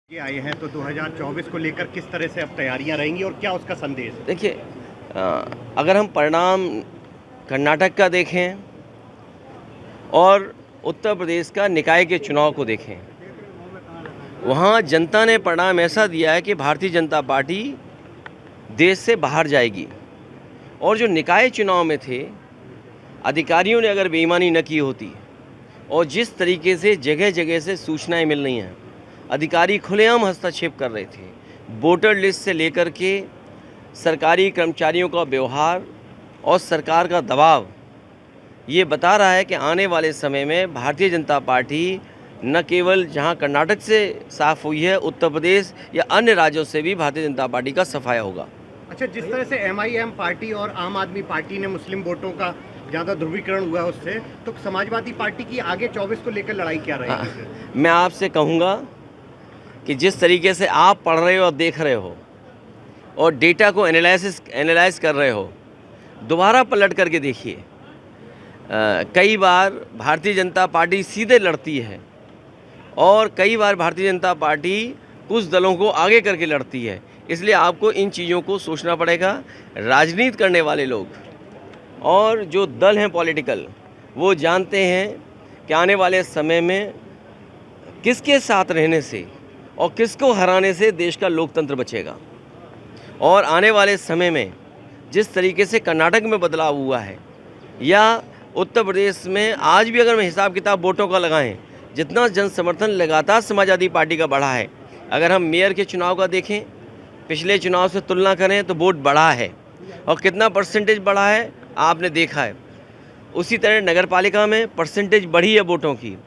ये आए हैं तो 2024 को लेकर किस तरह से अब तैयारियां रहेंगी और क्या उसका संदेश है? देखिए, अगर हम परिणाम कर्नाटक का देखें और उत्तर प्रदेश का निकाय के चुनाव को देखें, वहाँ जनता ने परिणाम ऐसा दिया है कि भारतीय जनता पार्टी देश से बाहर जाएगी। और जो निकाय चुनाव में थे, अधिकारियों ने अगर बेईमानी न की होती और जिस तरीके से जगह जगह से सूचनाएं मिल रही हैं, अधिकारी खुलेआम हस्तक्षेप कर रहे थे, वोटर लिस्ट से लेकर के सरकारी कर्मचारियों का व्यवहार और सरकार का दबाव ये बता रहा है कि आने वाले समय में भारतीय जनता पार्टी न केवल जहां कर्नाटक से साफ हुई है, उत्तर प्रदेश या अन्य राज्यों से भी भारतीय जनता पार्टी का सफाया होगा। अच्छा, जिस तरह से MIM पार्टी और आम आदमी पार्टी ने मुस्लिम वोटों का ज़्यादा ध्रुवीकरण हुआ है उससे, तो समाजवादी पार्टी की आगे 24 को लेकर लड़ाई क्या रहेगी? मैं आपसे कहूँगा कि जिस तरीके से आप पढ़ रहे हो और देख रहे हो और डेटा को एनालाइज कर रहे हो, दोबारा पलट करके देखिए। कई बार भारतीय जनता पार्टी सीधे लड़ती है और कई बार भारतीय जनता पार्टी कुछ दलों को आगे करके लड़ती है। इसलिए आपको इन चीज़ों को सोचना पड़ेगा। राजनीति करने वाले लोग और जो दल हैं पॉलिटिकल, वो जानते हैं कि आने वाले समय में किसके साथ रहने से और किसको हराने से देश का लोकतंत्र बचेगा। और आने वाले समय में जिस तरीके से कर्नाटक में बदलाव हुआ है या उत्तर प्रदेश में आज भी अगर मैं हिसाब किताब वोटों का लगाएं, जितना जन समर्थन लगातार समाजवादी पार्टी का बढ़ा है, अगर हम मेयर के चुनाव का देखें, पिछले चुनाव से तुलना करें तो वोट बढ़ा है और कितना परसेंटेज बढ़ा है आपने देखा है। उसी तरह नगर पालिका में परसेंटेज बढ़ी है वोटों की,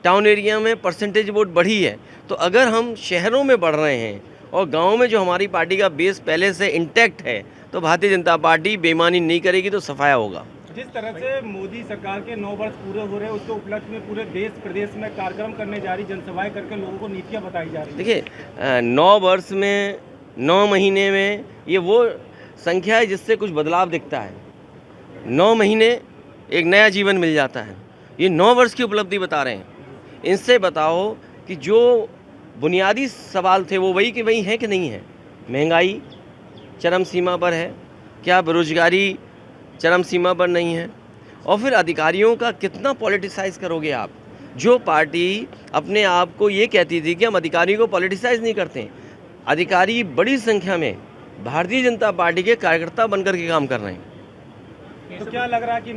टाउन एरिया में परसेंटेज वोट बढ़ी है। तो अगर हम शहरों में बढ़ रहे हैं और गाँव में जो हमारी पार्टी का बेस पहले से इंटैक्ट है, तो भारतीय जनता पार्टी बेईमानी नहीं करेगी, तो सफाया होगा। जिस तरह से मोदी सरकार के 9 वर्ष पूरे हो रहे हैं, उसके उपलक्ष्य में पूरे देश प्रदेश में कार्यक्रम करने जा रही, जनसभाएं करके लोगों को नीतियां बताई जा रही। देखिए, 9 वर्ष में 9 महीने में ये वो संख्या है जिससे कुछ बदलाव दिखता है। 9 महीने एक नया जीवन मिल जाता है। ये 9 वर्ष की उपलब्धि बता रहे हैं। इनसे बताओ कि जो बुनियादी सवाल थे वो वही कि वही है कि नहीं है। महंगाई चरम सीमा पर है, क्या बेरोजगारी चरम सीमा पर नहीं है? और फिर अधिकारियों का कितना पॉलिटिसाइज करोगे आप? जो पार्टी अपने आप को ये कहती थी कि हम अधिकारियों को पॉलिटिसाइज नहीं करते, अधिकारी बड़ी संख्या में भारतीय जनता पार्टी के कार्यकर्ता बनकर के काम कर रहे हैं। तो क्या लग रहा है कि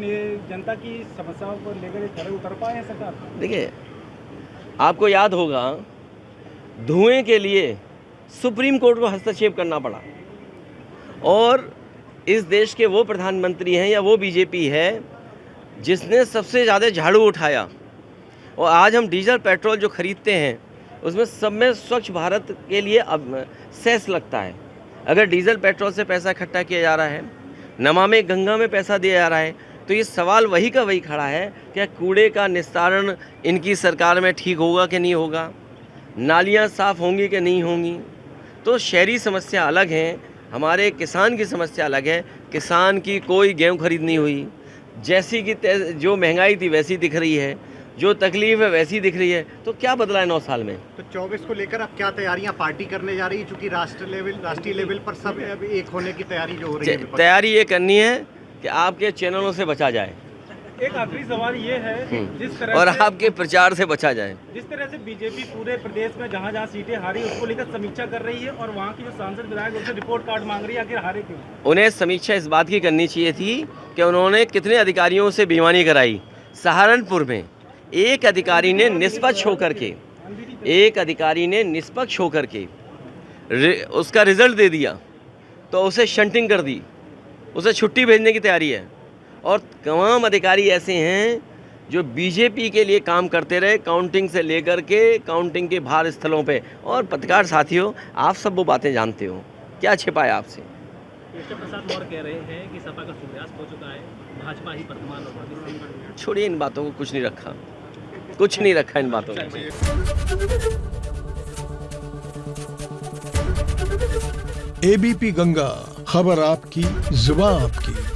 जनता की समस्याओं को लेकर खड़े उतर पाए हैं सरकार? देखिए, आपको याद होगा धुएं के लिए सुप्रीम कोर्ट को हस्तक्षेप करना पड़ा और इस देश के वो प्रधानमंत्री हैं या वो बीजेपी है जिसने सबसे ज़्यादा झाड़ू उठाया। और आज हम डीजल पेट्रोल जो खरीदते हैं उसमें सब में स्वच्छ भारत के लिए अब सेस लगता है। अगर डीजल पेट्रोल से पैसा इकट्ठा किया जा रहा है, नमामि गंगा में पैसा दिया जा रहा है, तो ये सवाल वही का वही खड़ा है, क्या कूड़े का निस्तारण इनकी सरकार में ठीक होगा कि नहीं होगा? नालियाँ साफ़ होंगी कि नहीं होंगी? तो शहरी समस्या अलग हैं, हमारे किसान की समस्या अलग है। किसान की कोई गेहूँ खरीद नहीं हुई, जैसी की जो महंगाई थी वैसी दिख रही है, जो तकलीफ है वैसी दिख रही है। तो क्या बदला है 9 साल में? तो 24 को लेकर अब क्या तैयारियां पार्टी करने जा रही है? चूंकि राष्ट्रीय लेवल पर सब अब एक होने की तैयारी जो हो रही है, तैयारी ये करनी है कि आपके चैनलों से बचा जाए। एक आखिरी सवाल ये है, जिस तरह और से आपके प्रचार से बचा जाए। जिस तरह से बीजेपी पूरे प्रदेश में जहां जहां सीटें हारी उसको लेकर समीक्षा कर रही है और वहां की जो सांसद विधायक उनसे रिपोर्ट कार्ड मांग रही है, आखिर हारे क्यों? उन्हें समीक्षा इस बात की करनी चाहिए थी कि उन्होंने कितने अधिकारियों से बेईमानी कराई। सहारनपुर में एक अधिकारी ने निष्पक्ष होकर के उसका रिजल्ट दे दिया, तो उसे शंटिंग कर दी, उसे छुट्टी भेजने की तैयारी है। और तमाम अधिकारी ऐसे हैं जो बीजेपी के लिए काम करते रहे, काउंटिंग से लेकर के काउंटिंग के बाहर स्थलों पे। और पत्रकार साथियों, आप सब वो बातें जानते हो, क्या छिपाया आपसे? केशव प्रसाद मौर्य कह रहे हैं कि सपा का सूर्यास्त हो चुका है, भाजपा ही वर्तमान और छोड़िए इन बातों को, कुछ नहीं रखा इन बातों में। ABP गंगा, खबर आपकी, जुबान आपकी।